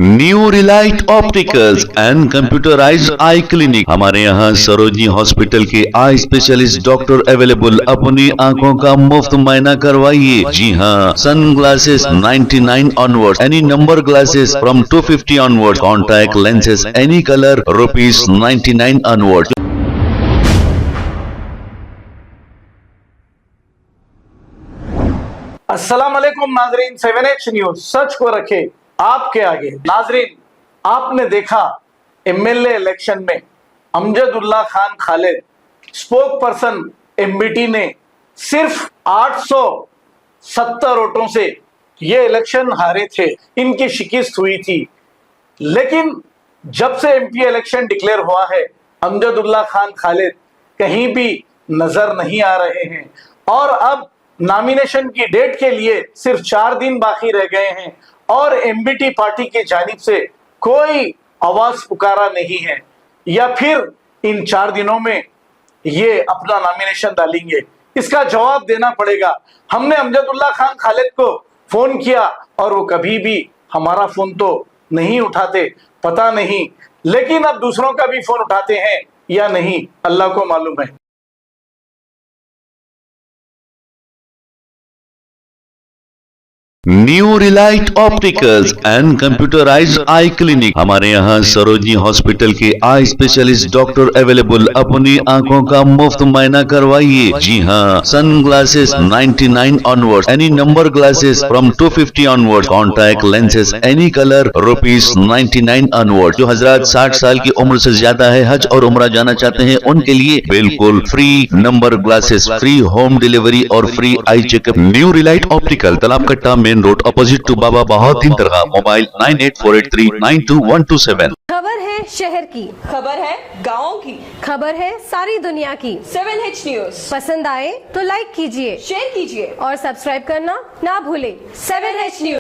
New Relight opticals and computerised I clinic. हमारे यहाँ Sarojini hospital के आई स्पेशलिस्ट डॉक्टर अवेलेबल। अपनी आंखों का मुफ्त मुआयना करवाइए। जी हाँ, sun glasses 99 onward, any number glasses from 250 onward, contact lenses any colour ₹99 onward. अस्सलाम वालेकुम नाजरीन, 7H न्यूज सच को रखे आपके आगे। नाजरीन, आपने देखा एमएलए इलेक्शन में Amjadullah Khan Khalid spoke person MBT ने सिर्फ 870 वोटों से ये इलेक्शन हारे थे। इनकी शिकस्त हुई थी, लेकिन जब से एमपी इलेक्शन डिक्लेयर हुआ है अमजदुल्ला खान खालिद कहीं भी नजर नहीं आ रहे हैं। और अब नॉमिनेशन की डेट के लिए सिर्फ 4 दिन बाकी रह गए हैं और एमबीटी पार्टी की जानिब से कोई आवाज पुकारा नहीं है, या फिर इन 4 दिनों में ये अपना नॉमिनेशन डालेंगे, इसका जवाब देना पड़ेगा। हमने अमजदुल्ला खान खालिद को फोन किया और वो कभी भी हमारा फोन तो नहीं उठाते, पता नहीं, लेकिन अब दूसरों का भी फोन उठाते हैं या नहीं, अल्लाह को मालूम है। New Relight opticals and computerised I clinic. हमारे यहाँ सरोजनी हॉस्पिटल के आई स्पेशलिस्ट डॉक्टर अवेलेबल। अपनी आंखों का मुफ्त मुआयना करवाइए। जी हाँ, sun glasses 99 onward, any number glasses from 250 onward, contact lenses any colour ₹99 onward. जो हजरात 60 साल की उम्र से ज्यादा है, हज और उम्रा जाना चाहते हैं, उनके लिए बिल्कुल free number glasses, free home delivery और free eye checkup. New Relight Optical, Talab Katta, main road, opposite to Baba Bahauddin Dargah. Mobile 9848392127। खबर है शहर की, खबर है गाँव की, खबर है सारी दुनिया की। 7H न्यूज पसंद आए तो लाइक कीजिए, शेयर कीजिए और सब्सक्राइब करना ना भूलें। 7H news.